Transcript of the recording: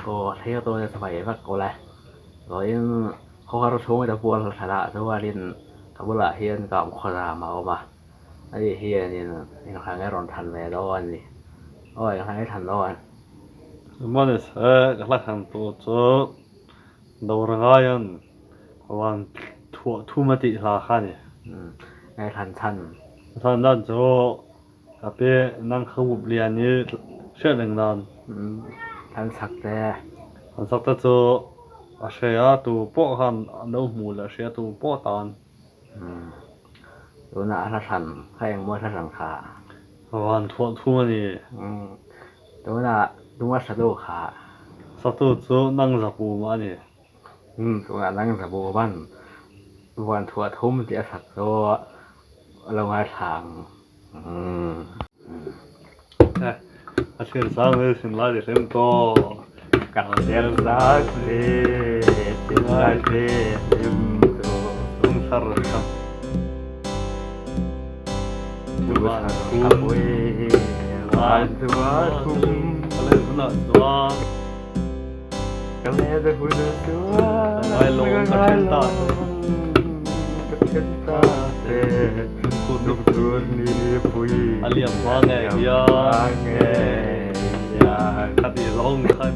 ก็เที่ยวตัวจะสบายมากกว่าเลยrồiเขาเขาช่วงจะปวดสาระแต่ว่าเรียนทับละเฮียนกับคนละมาเอามาไอ้เฮียนี่นี่ทางให้รอนทันเลยร้อนนี่โอ้ยทางให้ทันร้อน Manis galakan to dawrangayan wan thumati hlakani ให้ทันทัน thandan cho kape nang khawup liani shelengan ทันสักแต่ an sakta cho ashaya tu po han no mul ashaya tu po tan ดูนะถ้าทันใครยังมั่วถ้าสังขา wan thumani ดูนะดูว่าสะดุขา saktu cho nang zapu mani ดูนะนั่งสะบูบ้านดูวันถั่วทุ่มเสียสักตัวลงมาทาง ashir sang le sin la de sem to กับเสียงรักเด็ดเสียงรักเด็ดเต็มตัว tung sar ka ดูว่าขับเววันถั่วทุ่ม ale na dwa ก็เลยจะพูดตัว ไม่ลงกระเทียมตาด กระเทียมตาเด็ดคุณลูกตัวนี้ปุย aliam wa nge ya ไง kati long khan